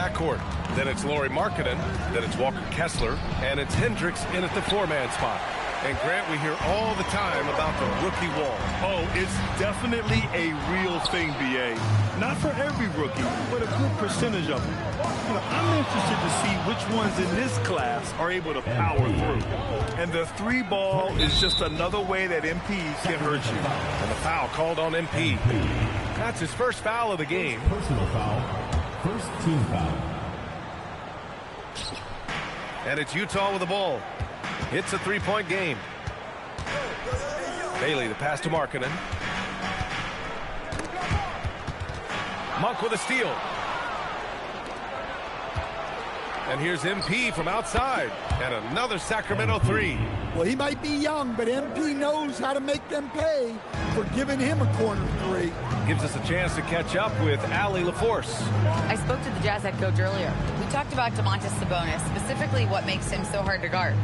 backcourt. Then it's Lauri Markkanen, then it's Walker Kessler, and it's Hendricks in at the four-man spot. And Grant, we hear all the time about the rookie wall. Oh, it's definitely a real thing, B.A. Not for every rookie, but a good percentage of them. You know, I'm interested to see which ones in this class are able to power through. And the three ball is just another way that MP can hurt you. And the foul called on MP. That's his first foul of the game. Personal foul. First team foul. And it's Utah with the ball. It's a three-point game. Bailey, the pass to Markkanen. Monk with a steal. And here's MP from outside. And another Sacramento three. Well, he might be young, but MP knows how to make them pay for giving him a corner three. Gives us a chance to catch up with Allie LaForce. I spoke to the Jazz head coach earlier. We talked about Domantas Sabonis, specifically what makes him so hard to guard.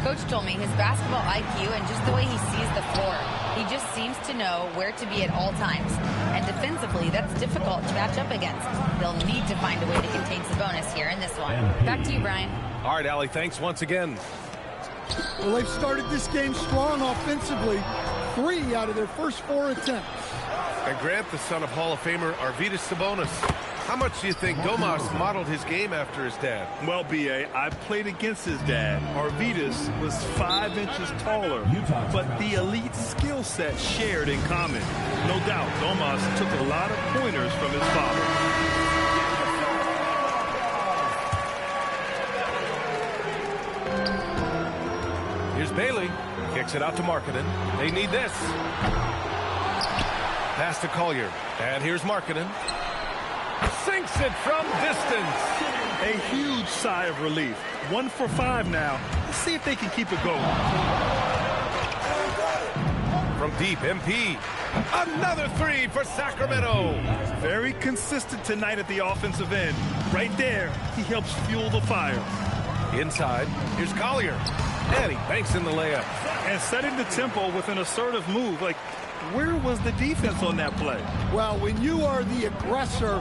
Coach told me his basketball IQ and just the way he sees the floor. He just seems to know where to be at all times. And defensively, that's difficult to match up against. They'll need to find a way to contain Sabonis here in this one. Back to you, Brian. All right, Allie, thanks once again. Well, they've started this game strong offensively. 3 out of their first 4 attempts. And Grant, the son of Hall of Famer Arvydas Sabonis. How much do you think Domas modeled his game after his dad? Well, B.A., I played against his dad. Arvydas was 5 inches taller, but the elite skill set shared in common. No doubt, Domas took a lot of pointers from his father. Here's Bailey. Kicks it out to Markkanen. They need this. Pass to Collier. And here's Markkanen. Sinks it from distance. A huge sigh of relief. 1 for 5 now. Let's see if they can keep it going. From deep, MP. Another three for Sacramento. Very consistent tonight at the offensive end. Right there, he helps fuel the fire. Inside, here's Collier. And he banks in the layup. And setting the tempo with an assertive move. Like, where was the defense on that play? Well, when you are the aggressor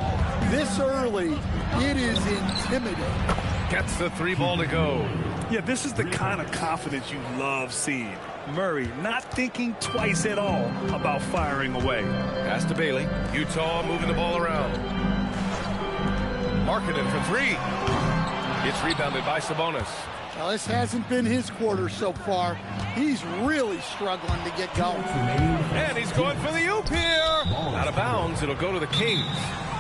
this early, it is intimidating. Gets the three ball to go. Yeah, this is the kind of confidence you love seeing. Murray not thinking twice at all about firing away. Pass to Bailey. Utah moving the ball around. Markkanen for three. It's rebounded by Sabonis. Now, this hasn't been his quarter so far. He's really struggling to get going. And he's going for the oop here. Out of bounds, it'll go to the Kings.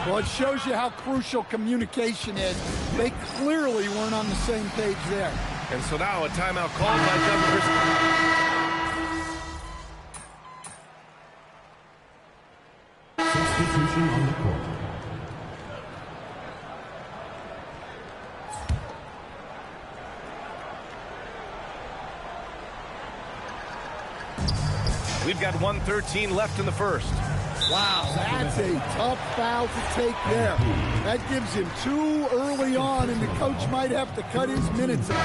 Well, it shows you how crucial communication is. They clearly weren't on the same page there. And so now a timeout called by Doug Christie. Substitution on the court. We've got 1:13 left in the first. Wow, that's a tough foul to take there. That gives him 2 early on, and the coach might have to cut his minutes a bit.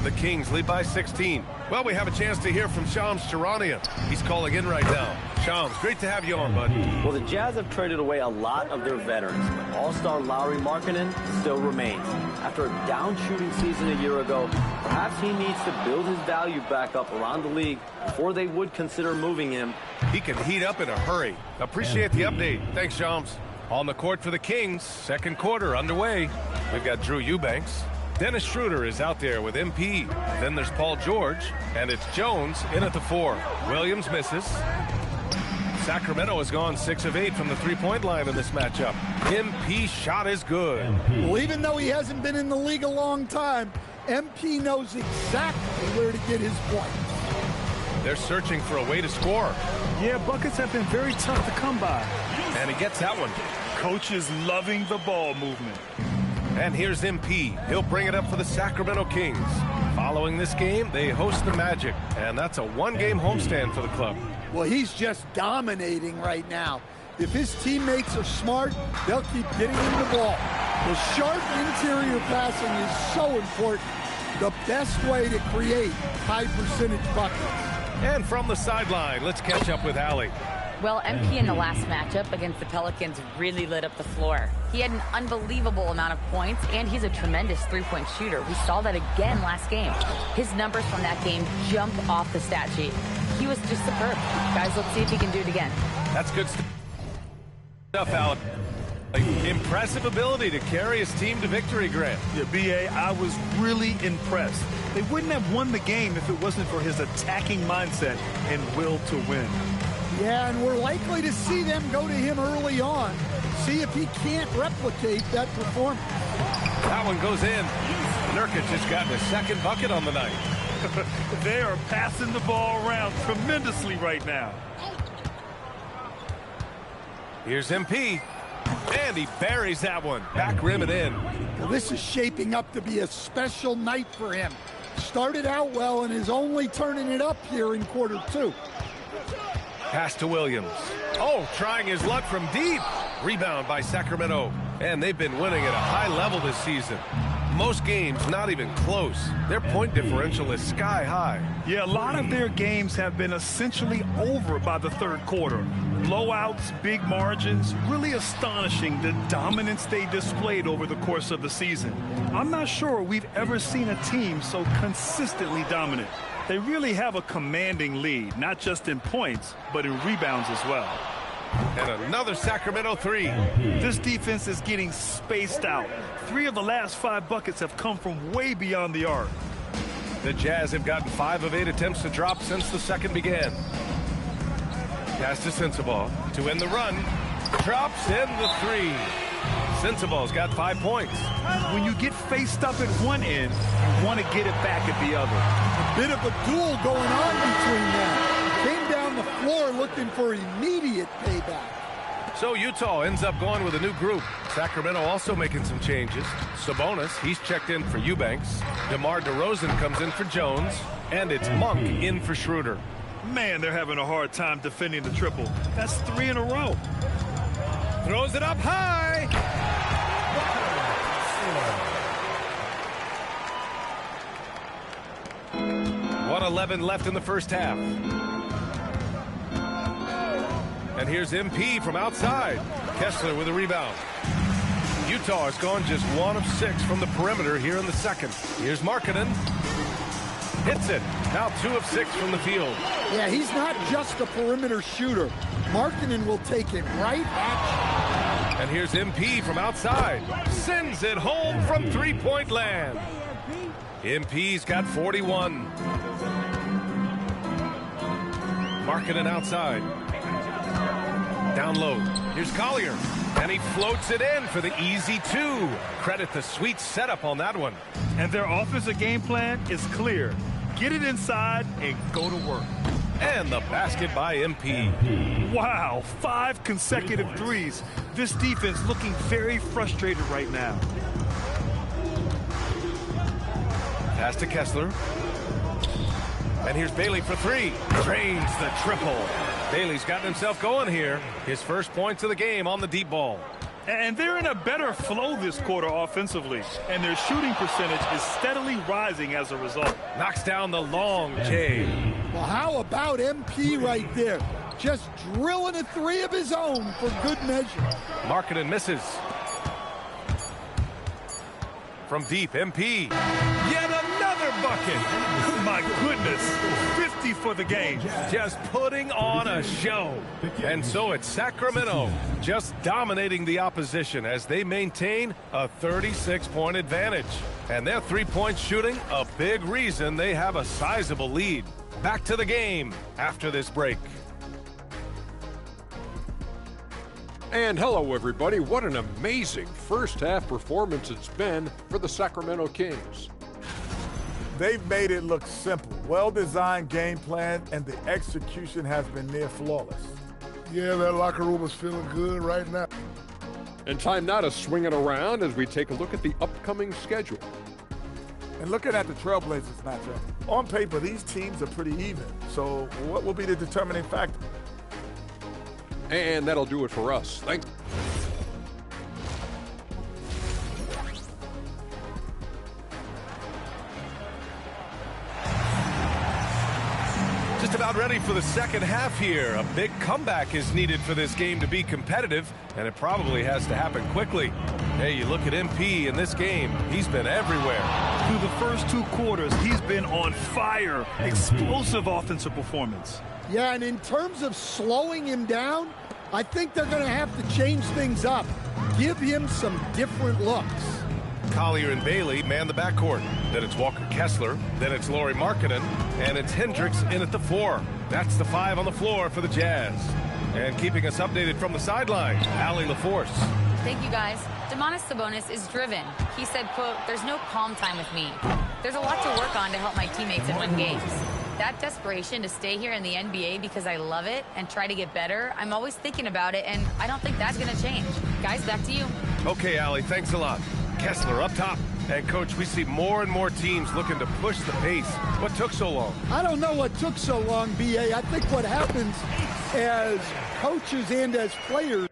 The Kings lead by 16. Well, we have a chance to hear from Shams Charania. He's calling in right now. Shams, great to have you on, bud. Well, the Jazz have traded away a lot of their veterans, but all-star Lauri Markkanen still remains. After a down shooting season a year ago, perhaps he needs to build his value back up around the league before they would consider moving him. He can heat up in a hurry. Appreciate the update. Thanks, Shams. On the court for the Kings, second quarter underway. We've got Drew Eubanks. Dennis Schroeder is out there with MP. Then there's Paul George, and it's Jones in at the 4. Williams misses. Sacramento has gone 6 of 8 from the three-point line in this matchup. MP shot is good. Well, even though he hasn't been in the league a long time, MP knows exactly where to get his points. They're searching for a way to score. Yeah, buckets have been very tough to come by. And he gets that one. Coach is loving the ball movement. And here's MP. He'll bring it up for the Sacramento Kings. Following this game, they host the Magic, and that's a one-game homestand for the club. Well, he's just dominating right now. If his teammates are smart, they'll keep getting him the ball. The sharp interior passing is so important. The best way to create high-percentage buckets. And from the sideline, let's catch up with Allie. Well, MP in the last matchup against the Pelicans really lit up the floor. He had an unbelievable amount of points, and he's a tremendous three-point shooter. We saw that again last game. His numbers from that game jump off the stat sheet. He was just superb. Guys, let's see if he can do it again. That's good stuff, Alec. Impressive ability to carry his team to victory, Grant. Yeah, B.A., I was really impressed. They wouldn't have won the game if it wasn't for his attacking mindset and will to win. Yeah, and we're likely to see them go to him early on. See if he can't replicate that performance. That one goes in. Nurkic has gotten his second bucket on the night. They are passing the ball around tremendously right now. Here's MP. And he buries that one. Back rim and in. Well, this is shaping up to be a special night for him. Started out well and is only turning it up here in quarter two. Pass to Williams. Oh, trying his luck from deep. Rebound by Sacramento. And they've been winning at a high level this season. Most games not even close. Their point differential is sky high. Yeah, a lot of their games have been essentially over by the third quarter. Blowouts, big margins, really astonishing the dominance they displayed over the course of the season. I'm not sure we've ever seen a team so consistently dominant. They really have a commanding lead, not just in points, but in rebounds as well. And another Sacramento three. This defense is getting spaced out. 3 of the last 5 buckets have come from way beyond the arc. The Jazz have gotten 5 of 8 attempts to drop since the second began. Pass to Sensabaugh to end the run. Drops in the three. Sensabaugh's got 5 points. When you get faced up at one end, you want to get it back at the other. A bit of a duel going on between them. Came down the floor looking for immediate payback. So Utah ends up going with a new group. Sacramento also making some changes. Sabonis, he's checked in for Eubanks. DeMar DeRozan comes in for Jones. And it's Monk in for Schroeder. Man, they're having a hard time defending the triple. That's 3 in a row. Throws it up high. 1:11 left in the first half. And here's MP from outside. Kessler with a rebound. Utah has gone just 1 of 6 from the perimeter here in the second. Here's Markkanen. Hits it. Now 2 of 6 from the field. Yeah, he's not just a perimeter shooter. Markkanen will take it right at you. And here's MP from outside. Sends it home from three-point land. MP's got 41. Markkanen outside. Down low. Here's Collier. And he floats it in for the easy 2. Credit the sweet setup on that one. And their offensive game plan is clear. Get it inside and go to work. And the basket by MP. Wow, 5 consecutive threes. This defense looking very frustrated right now. Pass to Kessler. And here's Bailey for 3. Drains the triple. Bailey's gotten himself going here. His first points of the game on the deep ball. And they're in a better flow this quarter offensively. And their shooting percentage is steadily rising as a result. Knocks down the long J. Well, how about MP right there? Just drilling a 3 of his own for good measure. Markkanen misses. From deep, MP. Yet another bucket. My goodness, 50 for the game. Just putting on a show. And so it's Sacramento just dominating the opposition as they maintain a 36-point advantage. And their three-point shooting, a big reason they have a sizable lead. Back to the game after this break. And hello, everybody. What an amazing first-half performance it's been for the Sacramento Kings. They've made it look simple. Well-designed game plan, and the execution has been near flawless. Yeah, that locker room is feeling good right now. And time now to swing it around as we take a look at the upcoming schedule. And looking at the Trailblazers matchup, on paper, these teams are pretty even. So what will be the determining factor? And that'll do it for us. Thanks. just about ready for the second half here. A big comeback is needed for this game to be competitive, and it probably has to happen quickly. Hey, you look at MP in this game, he's been everywhere. Through the first 2 quarters, he's been on fire. Explosive offensive performance. Yeah, and in terms of slowing him down, I think they're going to have to change things up. Give him some different looks. Collier and Bailey man the backcourt. Then it's Walker Kessler. Then it's Lauri Markkanen. And it's Hendricks in at the 4. That's the 5 on the floor for the Jazz. And keeping us updated from the sideline, Allie LaForce. Thank you, guys. Domantas Sabonis is driven. He said, quote, "There's no calm time with me. There's a lot to work on to help my teammates and win games." That desperation to stay here in the NBA because I love it and try to get better, I'm always thinking about it, and I don't think that's going to change. Guys, back to you. Okay, Allie, thanks a lot. Kessler up top. And, Coach, we see more and more teams looking to push the pace. What took so long? I don't know what took so long, B.A. I think what happens as coaches and as players,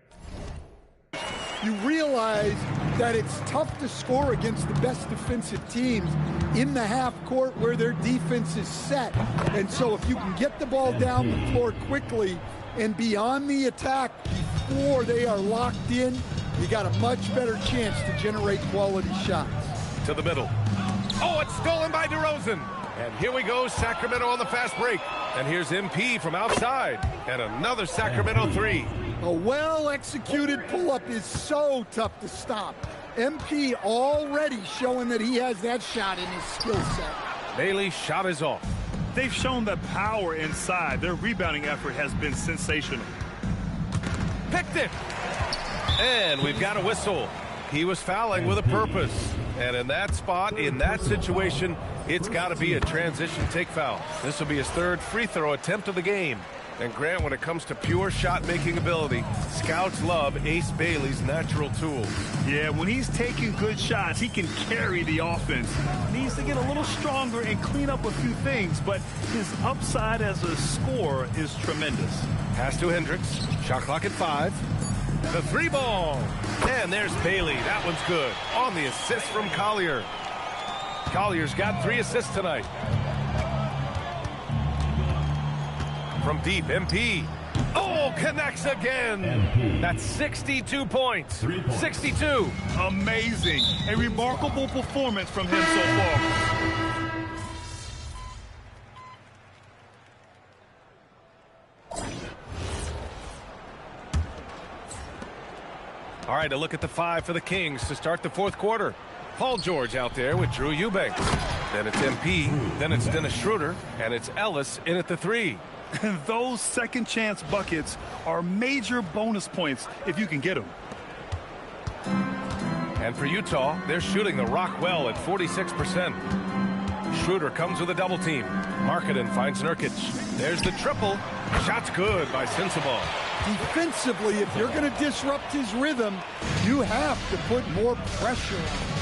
you realize that it's tough to score against the best defensive teams in the half court where their defense is set. And so if you can get the ball down the floor quickly and be on the attack before they are locked in, you got a much better chance to generate quality shots. To the middle. Oh, it's stolen by DeRozan. And here we go, Sacramento on the fast break. And here's MP from outside. And another Sacramento 3. A well-executed pull-up is so tough to stop. MP already showing that he has that shot in his skill set. Bailey's shot is off. They've shown the power inside. Their rebounding effort has been sensational. Picked it. And we've got a whistle. He was fouling with a purpose. And in that spot, in that situation, it's got to be a transition take foul. This will be his 3rd free throw attempt of the game. And Grant, when it comes to pure shot-making ability, scouts love Ace Bailey's natural tools. Yeah, when he's taking good shots, he can carry the offense. Needs to get a little stronger and clean up a few things, but his upside as a scorer is tremendous. Pass to Hendricks. Shot clock at 5. The 3 ball. And there's Bailey. That one's good. On the assist from Collier. Collier's got 3 assists tonight. From deep, MP. Oh, connects again. That's 62 points. 62. Amazing. A remarkable performance from him so far. All right, a look at the 5 for the Kings to start the 4th quarter. Paul George out there with Drew Eubanks. Then it's MP. Then it's Dennis Schroeder. And it's Ellis in at the 3. And those second chance buckets are major bonus points if you can get them. And for Utah, they're shooting the rock well at 46%. Schroeder comes with a double team. Markkanen finds Nurkic. There's the triple. Shot's good by Sensabaugh. Defensively, if you're going to disrupt his rhythm, you have to put more pressure on him.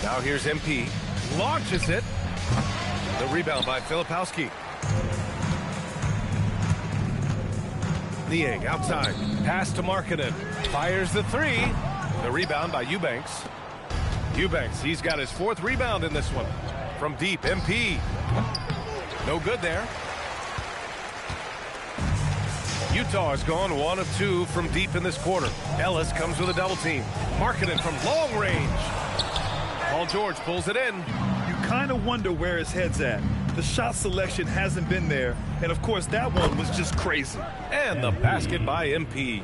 Now here's MP. Launches it. The rebound by Filipowski. Niang outside. Pass to Markkanen. Fires the 3. The rebound by Eubanks. Eubanks, he's got his 4th rebound in this one. From deep, MP. No good there. Utah has gone 1 of 2 from deep in this quarter. Ellis comes with a double team. Markkanen from long range. Paul George pulls it in. You kind of wonder where his head's at. The shot selection hasn't been there. And, of course, that one was just crazy. And the basket by MP.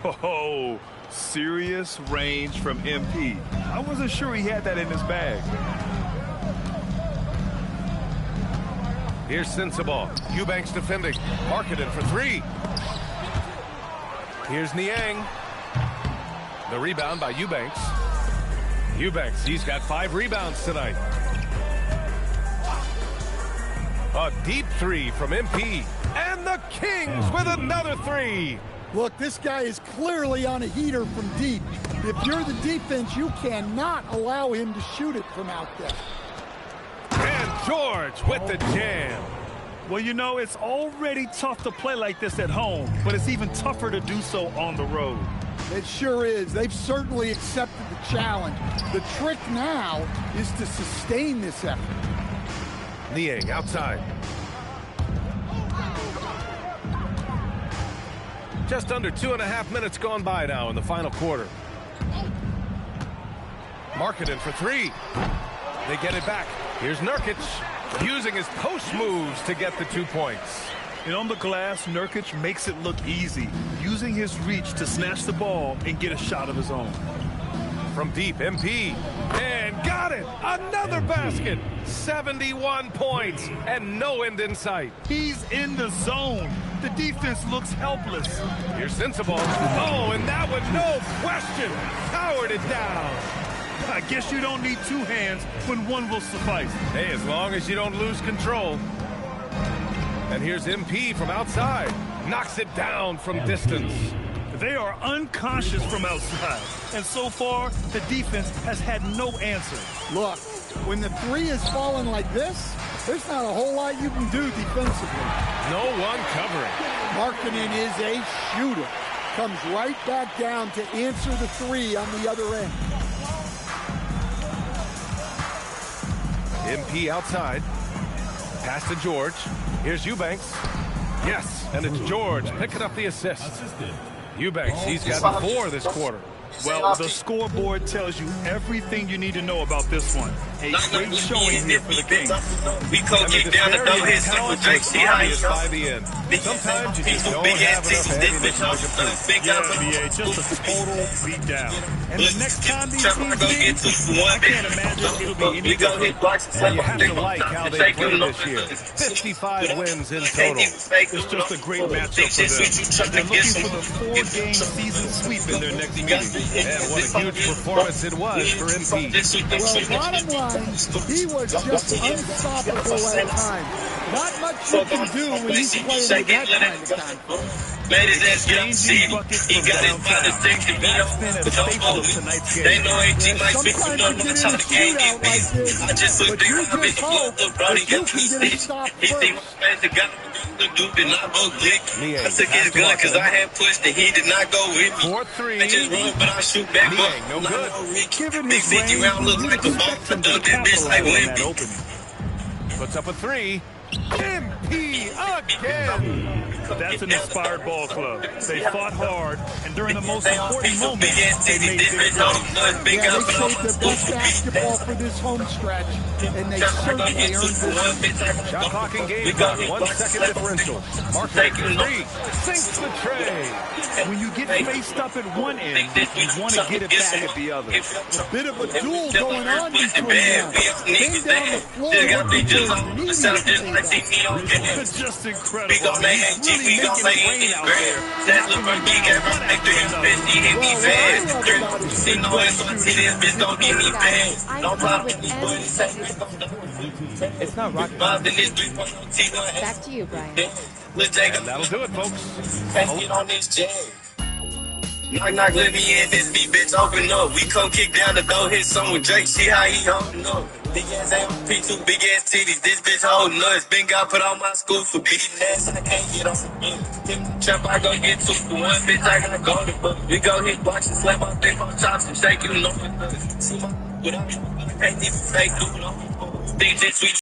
Oh, serious range from MP. I wasn't sure he had that in his bag. Here's Sensabaugh. Eubanks defending. Markkanen for 3. Here's Niang. The rebound by Eubanks. Eubanks, he's got 5 rebounds tonight. A deep 3 from MP. And the Kings with another 3. Look, this guy is clearly on a heater from deep. If you're the defense, you cannot allow him to shoot it from out there. And George with the jam. Well, you know, it's already tough to play like this at home, but it's even tougher to do so on the road. It sure is. They've certainly accepted the challenge. The trick now is to sustain this effort. Niang outside. Just under 2.5 minutes gone by now in the final quarter. Markkanen for three. They get it back. Here's Nurkic using his post moves to get the 2 points. And on the glass, Nurkic makes it look easy, using his reach to snatch the ball and get a shot of his own. From deep, MP. And got it! Another basket! 71 points and no end in sight. He's in the zone. The defense looks helpless. Here's Sensabaugh. Oh, and that one, no question, powered it down. I guess you don't need two hands when one will suffice. Hey, as long as you don't lose control. And here's MP from outside. Knocks it down from distance. They are unconscious from outside. And so far, the defense has had no answer. Look, when the three is falling like this, there's not a whole lot you can do defensively. No one covering. Markkanen is a shooter. Comes right back down to answer the three on the other end. MP outside. Pass to George. Here's Eubanks. Yes, and it's George picking up the assist. Eubanks, he's got 4 this quarter. Well, the scoreboard tells you everything you need to know about this one. A great showing here for the Kings. We coach it down to know his with Drake. See how he's by the end. Sometimes you just don't have enough ammunition. Yeah, just a total beatdown. And the next time these teams meet, I can't imagine it'll be any different. And you have to like how they played this year. 55 wins in total. It's just a great matchup for them. They're looking for the 4-game season sweep in their next meeting. And what a huge performance it was for MP. Well, bottom line, he was just unstoppable at times. Not much you can do when he's playing with that kind of confidence. Made his ass get up, see him. He got his father sticks to me on. They know AT might be too numb to the game. I just looked at him, bitch, the brody got 2 sticks. He see my face, the guy the dude did not go lick. I took his gun because I had pushed and he did not go with me. 4-3. I just run, but I shoot back. No good. Big 50 round look like a ball. I dug that bitch like Wimpy. Puts up a 3. MP again. That's an inspired ball club. They fought hard, and during the most important moments, they made their play. Yeah, they saved the best basketball for this home stretch, and they certainly earned this. Shot clock in game time. 1 second differential. Markkanen for 3. Sinks the tray. When you get faced up at one end, you want to get it back at the other. A bit of a duel going on between them. Came down the floor It's just incredible. He's really making it rain out there. That's LeBron, he got right back to his bitch. He hit me fast. He know it's going to see this bitch don't get me fast. No problem. It's not rocket. Back to you, Brian. And that'll do it, folks. Get on this jam. Knock, knock, let me in this beat, bitch, open up. We come kick down the door, hit some with Drake, see how he holding up. Big ass AP2, big ass titties, this bitch holding us. Been got put on my school for beating ass, I can't get on the trap, I go get 2 for 1, bitch, I gotta go to book. We go hit box and slap my dick on chops and shake, you know it does. See my, without me, I can't even fake, dude, no. Think this sweet.